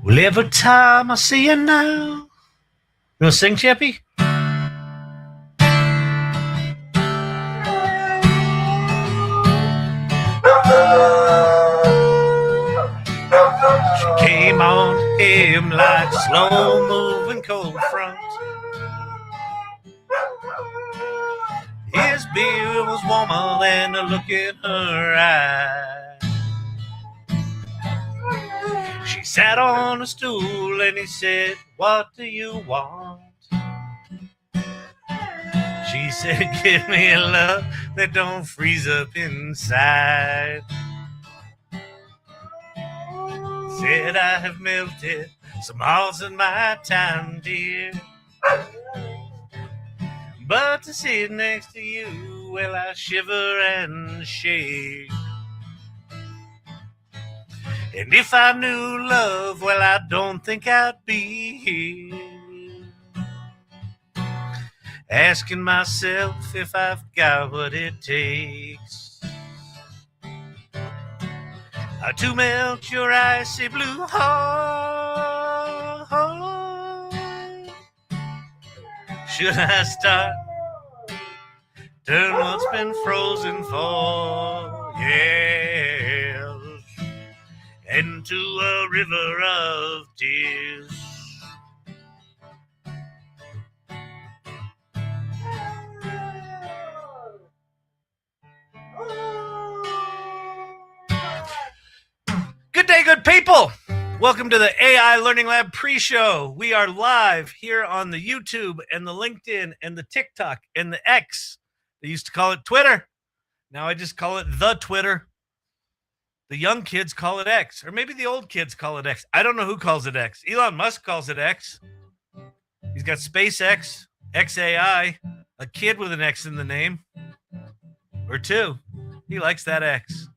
Well, every time I see you now. You want to sing, Chappie? She came on him like slow-moving cold front. His beard was warmer than the look in her eye. She sat on a stool and he said, "What do you want?" She said, "Give me a love that don't freeze up inside." Said, "I have melted some hearts in my time, dear. But to sit next to you, well, I shiver and shake. And if I knew love, well, I don't think I'd be here, asking myself if I've got what it takes to melt your icy blue heart. Should I start? Turn what's been frozen for, yes, into a river of tears. Good day, good people. Welcome to the AI Learning Lab Pre-Show. We are live here on the YouTube and the LinkedIn and the TikTok and the X. They used to call it Twitter. Now I just call it the Twitter. The young kids call it X, or maybe the old kids call it X. I don't know who calls it X. Elon Musk calls it X. He's got SpaceX, XAI, a kid with an X in the name, or two. He likes that X.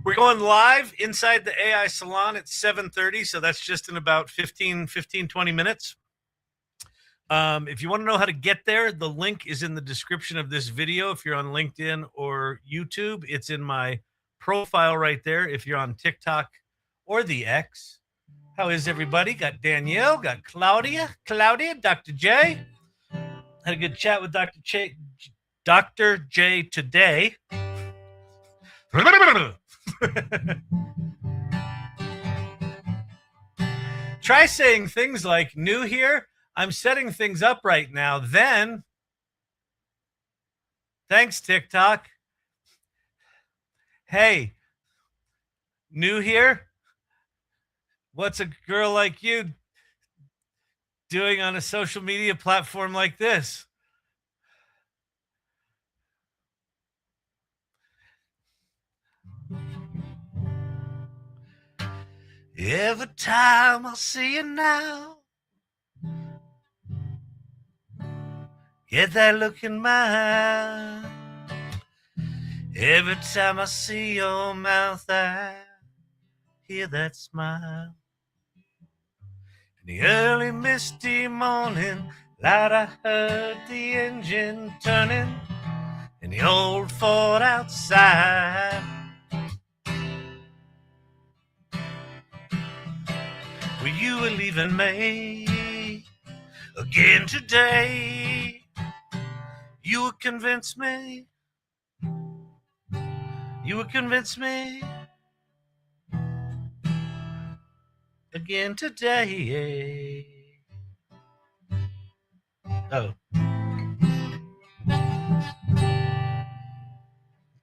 We're going live inside the AI Salon at 7:30, so that's just in about 20 minutes. If you want to know how to get there, the link is in the description of this video. If you're on LinkedIn or YouTube, it's in my profile right there. If you're on TikTok or the X. How is everybody? Got Danielle, got Claudia, Dr. J. Had a good chat with Dr. J today. Try saying things like, "New here? I'm setting things up right now." Then, thanks, TikTok. Hey, new here? What's a girl like you doing on a social media platform like this? Every time I see you now, get that look in my eye. Every time I see your mouth, I hear that smile. In the early misty morning light, I heard the engine turning in the old Ford outside. Well, you were leaving me again today. You would convince me. You would convince me again today. Oh.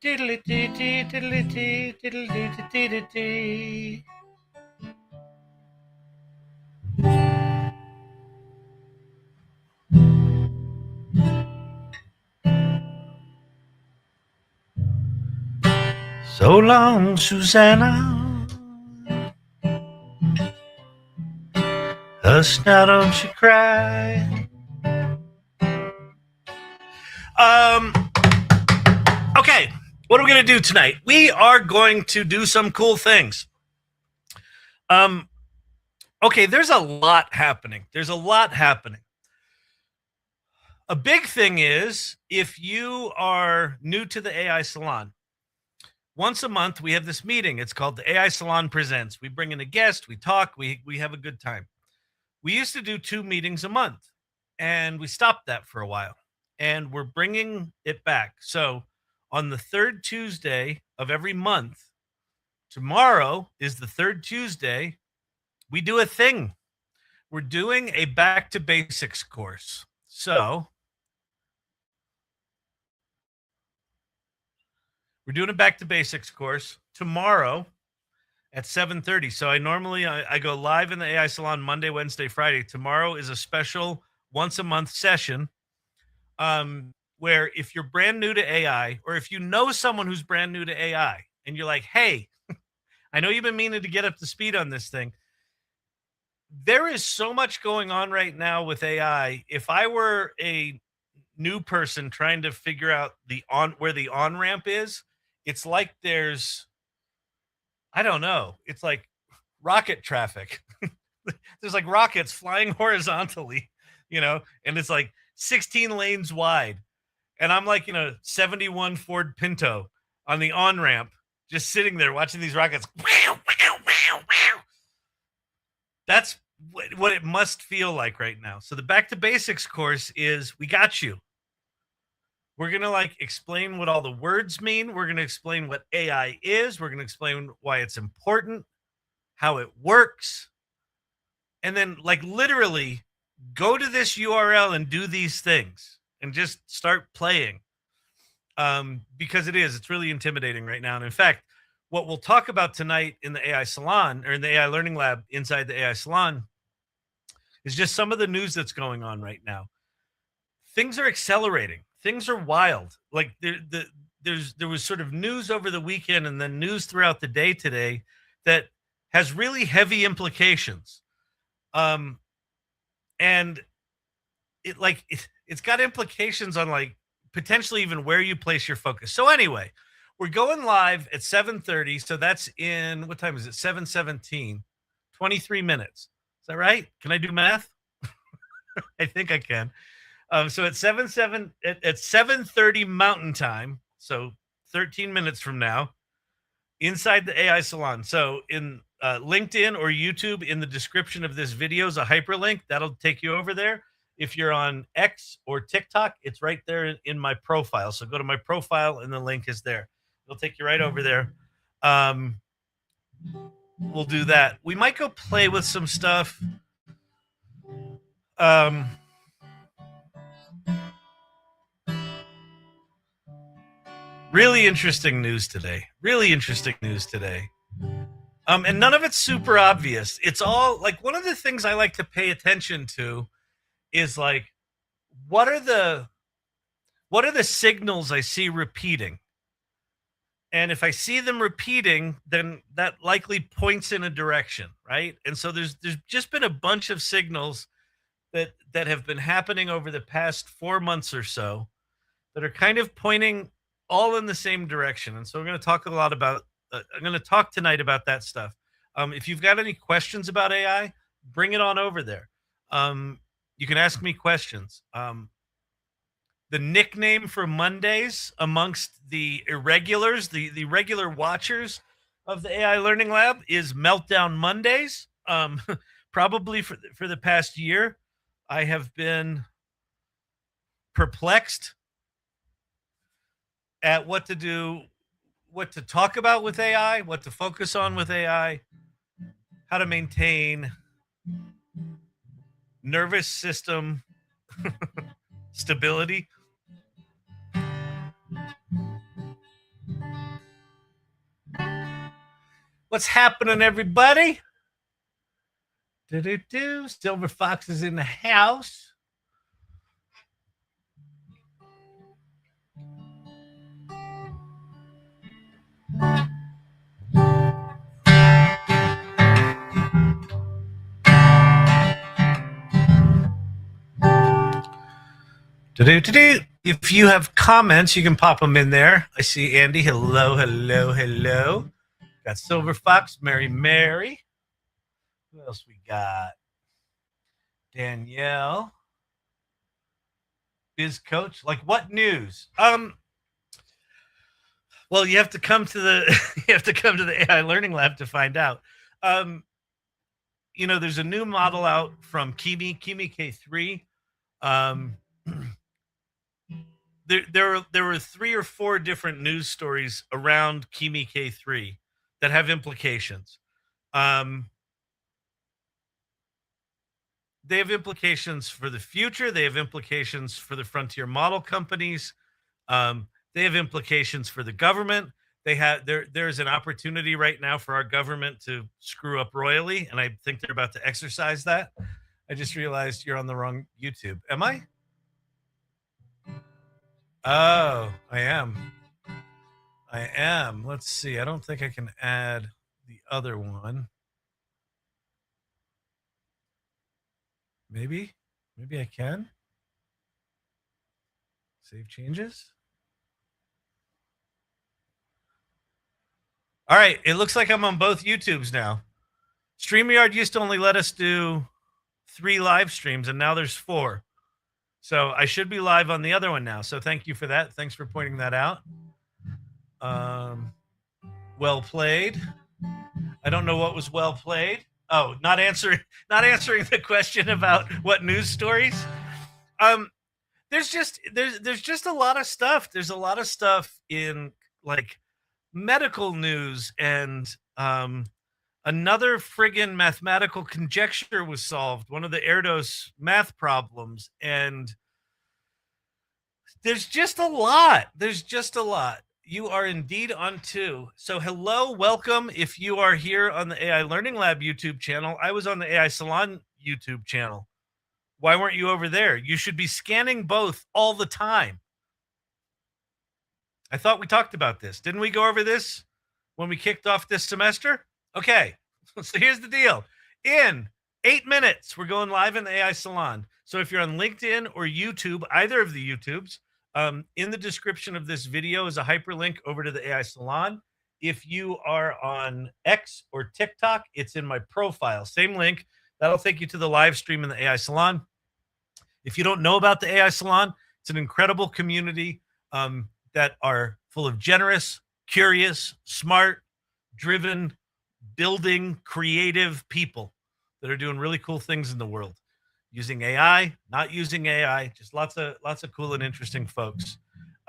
Diddly dee dee diddly dee diddly dee dee dee dee. So long, Susanna. Hush now, don't you cry. Okay, what are we going to do tonight? We are going to do some cool things. Okay, there's a lot happening. A big thing is, if you are new to the AI Salon, once a month, we have this meeting. It's called the AI Salon Presents. We bring in a guest, we talk, we have a good time. We used to do 2 meetings a month, and we stopped that for a while, and we're bringing it back. So on the third Tuesday of every month, tomorrow is the third Tuesday, we do a thing. We're doing a back to basics course. So we're doing a back to basics course tomorrow at 7:30. So I go live in the AI Salon Monday, Wednesday, Friday. Tomorrow is a special once a month session where if you're brand new to AI, or if you know someone who's brand new to AI and you're like, hey, I know you've been meaning to get up to speed on this thing. There is so much going on right now with AI. If I were a new person trying to figure out where the on ramp is, it's like I don't know. It's like rocket traffic. There's like rockets flying horizontally, and it's like 16 lanes wide. And I'm like, 71 Ford Pinto on the on ramp, just sitting there watching these rockets. That's what it must feel like right now. So the back to basics course is, we got you. We're going to explain what all the words mean. We're going to explain what AI is. We're going to explain why it's important, how it works. And then literally go to this URL and do these things and just start playing. Because it's really intimidating right now. And in fact, what we'll talk about tonight in the AI Salon, or in the AI Learning Lab inside the AI Salon, is just some of the news that's going on right now. Things are accelerating. Things are wild. There was sort of news over the weekend and then news throughout the day today that has really heavy implications. And it's got implications on potentially even where you place your focus. So anyway, we're going live at 7:30. So that's in, what time is it? 7:17, 23 minutes. Is that right? Can I do math? I think I can. So at 7:30 Mountain Time, so 13 minutes from now, inside the AI Salon. So in LinkedIn or YouTube, in the description of this video is a hyperlink that'll take you over there. If you're on X or TikTok, it's right there in my profile. So go to my profile and the link is there. It'll take you right over there. We'll do that. We might go play with some stuff. Really interesting news today. And none of it's super obvious. It's all one of the things I like to pay attention to is what are the signals I see repeating? And if I see them repeating, then that likely points in a direction, right? And so there's just been a bunch of signals that have been happening over the past 4 months or so that are kind of pointing all in the same direction. And so we're going to talk a lot about I'm going to talk tonight about that stuff. If you've got any questions about AI, bring it on over there. You can ask me questions. The nickname for Mondays amongst the irregulars, the regular watchers of the AI Learning Lab, is Meltdown Mondays. Probably for the past year, I have been perplexed at what to do, what to talk about with AI, what to focus on with AI, how to maintain nervous system stability. What's happening, everybody? Silver Fox is in the house. If you have comments, you can pop them in there. I see Andy. Hello. Got Silver Fox, Mary. Who else we got? Danielle. Biz Coach. What news? Well, you have to come to the AI Learning Lab to find out. Um, there's a new model out from Kimi K3. Um, there were 3 or 4 different news stories around Kimi K3 that have implications. They have implications for the future. They have implications for the frontier model companies. They have implications for the government. There's an opportunity right now for our government to screw up royally, and I think they're about to exercise that. I just realized you're on the wrong YouTube. Am I? Oh, I am. I am. Let's see. I don't think I can add the other one. Maybe. Maybe I can. Save changes. All right. It looks like I'm on both YouTubes now. StreamYard used to only let us do 3 live streams, and now there's 4. So I should be live on the other one now. So thank you for that. Thanks for pointing that out. Well played. I don't know what was well played. Oh, not answering the question about what news stories. There's just a lot of stuff. There's a lot of stuff in like medical news, and another friggin' mathematical conjecture was solved, one of the Erdos math problems, and there's just a lot. You are indeed on 2. So hello, welcome. If you are here on the AI Learning Lab YouTube channel, I was on the AI Salon YouTube channel. Why weren't you over there? You should be scanning both all the time. I thought we talked about this. Didn't we go over this when we kicked off this semester? Okay, so here's the deal. In 8 minutes, we're going live in the AI Salon. So if you're on LinkedIn or YouTube, either of the YouTubes, in the description of this video is a hyperlink over to the AI Salon. If you are on X or TikTok, it's in my profile. Same link. That'll take you to the live stream in the AI Salon. If you don't know about the AI Salon, it's an incredible community that are full of generous, curious, smart, driven, building, creative people that are doing really cool things in the world, using AI, not using AI, just lots of cool and interesting folks.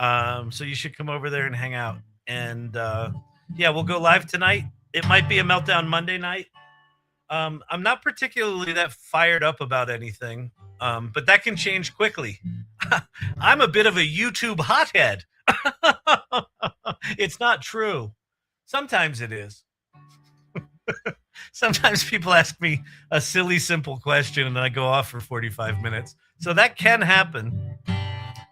So you should come over there and hang out. And yeah, we'll go live tonight. It might be a Meltdown Monday night. I'm not particularly that fired up about anything, but that can change quickly. I'm a bit of a YouTube hothead. It's not true. Sometimes it is. Sometimes people ask me a silly, simple question and I go off for 45 minutes. So that can happen.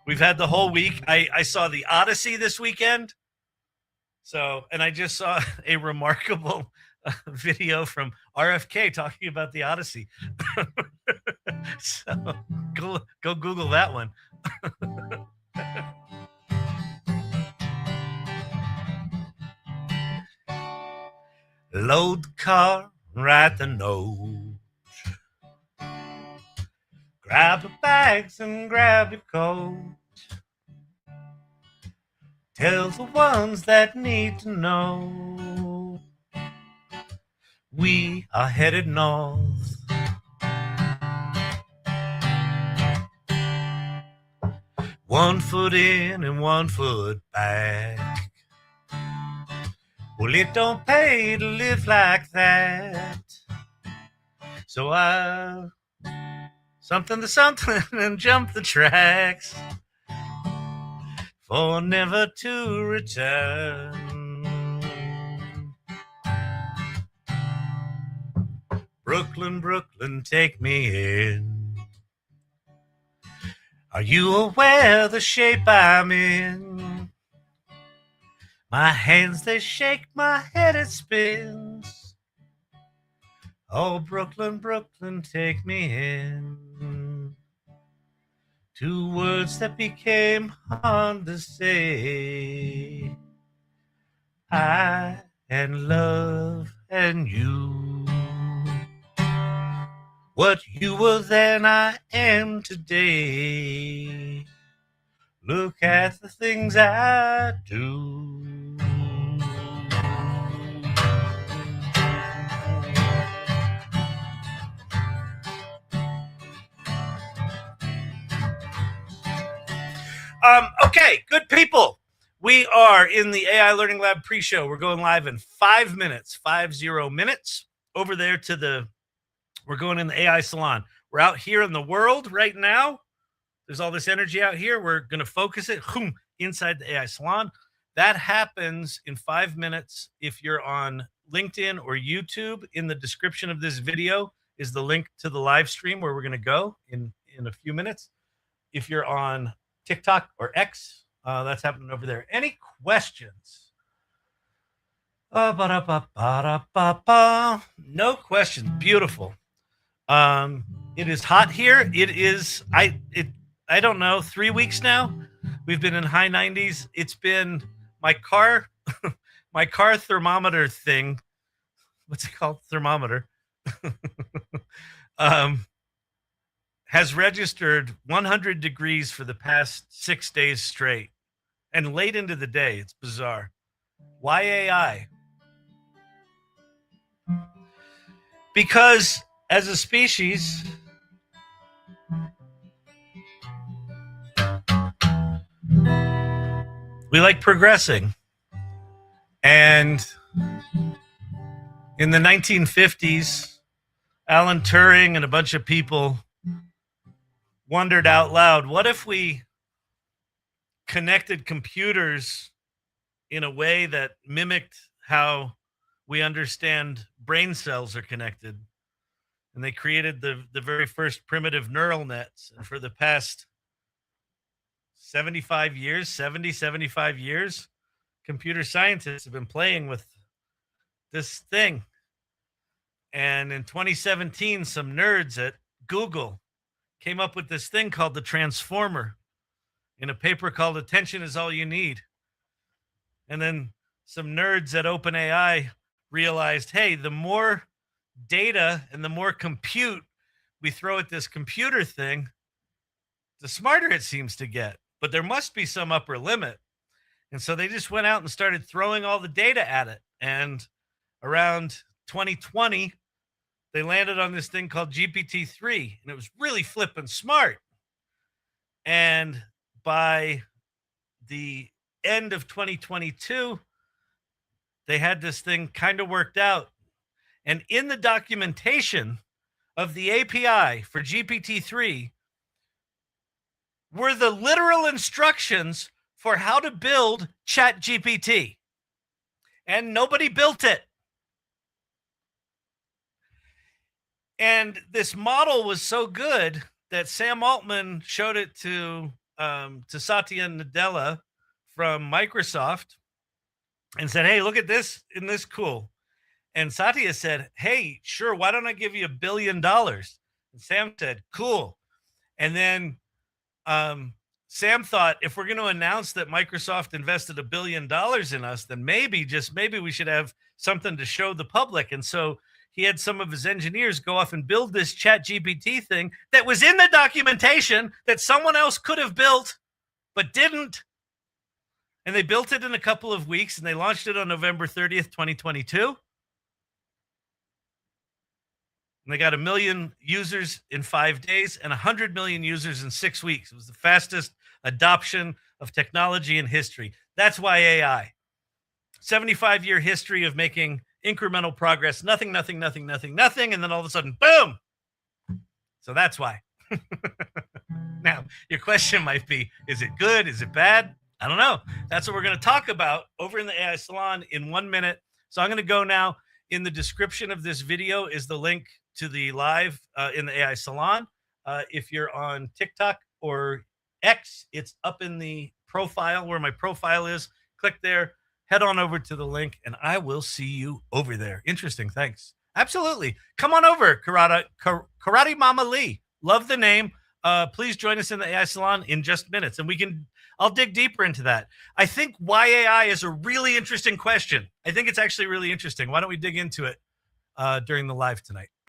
We've had the whole week. I saw the Odyssey this weekend. And I just saw a remarkable video from RFK talking about the Odyssey. So go Google that one. Load the car, write the note. Grab your bags and grab your coat. Tell the ones that need to know. We are headed north. One foot in and 1 foot back. Well, it don't pay to live like that. So I something to something and jump the tracks for never to return. Brooklyn, Brooklyn, take me in. Are you aware the shape I'm in? My hands, they shake, my head, it spins. Oh, Brooklyn, Brooklyn, take me in. 2 words that became hard to say. I and love and you. What you were then, I am today. Look at the things I do. Okay, good people. We are in the AI Learning Lab pre-show. We're going live in 5 minutes, 50 minutes. Over there we're going in the AI salon. We're out here in the world right now. There's all this energy out here. We're going to focus it inside the AI salon. That happens in 5 minutes. If you're on LinkedIn or YouTube, in the description of this video is the link to the live stream where we're going to go in a few minutes. If you're on TikTok or X, that's happening over there. Any questions? No questions. Beautiful. It is hot here. It is, I don't know, 3 weeks now. We've been in high 90s. It's been my car, my car thermometer thing. What's it called? Thermometer. Has registered 100 degrees for the past 6 days straight. And late into the day. It's bizarre. Why AI? Because as a species, we like progressing. And in the 1950s, Alan Turing and a bunch of people wondered out loud, what if we connected computers in a way that mimicked how we understand brain cells are connected? And they created the very first primitive neural nets. And for the past 75 years, computer scientists have been playing with this thing. And in 2017, some nerds at Google came up with this thing called the transformer in a paper called Attention is All You Need. And then some nerds at OpenAI realized, hey, the more data and the more compute we throw at this computer thing, the smarter it seems to get. But there must be some upper limit. And so they just went out and started throwing all the data at it. And around 2020, they landed on this thing called GPT-3, and it was really flipping smart. And by the end of 2022, they had this thing kind of worked out. And in the documentation of the API for GPT-3 were the literal instructions for how to build ChatGPT. And nobody built it. And this model was so good that Sam Altman showed it to Satya Nadella from Microsoft and said, hey, look at this. Isn't this cool? And Satya said, hey, sure, why don't I give you $1 billion? And Sam said, cool. And then Sam thought, if we're going to announce that Microsoft invested $1 billion in us, then maybe we should have something to show the public. And so he had some of his engineers go off and build this ChatGPT thing that was in the documentation that someone else could have built, but didn't. And they built it in a couple of weeks, and they launched it on November 30th, 2022. And they got 1 million users in 5 days and 100 million users in 6 weeks. It was the fastest adoption of technology in history. That's why AI. 75-year history of making incremental progress, nothing. And then all of a sudden, boom. So that's why. Now, your question might be, is it good? Is it bad? I don't know. That's what we're going to talk about over in the AI Salon in 1 minute. So I'm going to go now. In the description of this video is the link to the live in the AI Salon. If you're on TikTok or X, it's up in the profile where my profile is. Click there. Head on over to the link, and I will see you over there. Interesting. Thanks. Absolutely. Come on over, Karate Mama Lee. Love the name. Please join us in the AI Salon in just minutes, and I'll dig deeper into that. I think why AI is a really interesting question. I think it's actually really interesting. Why don't we dig into it during the live tonight?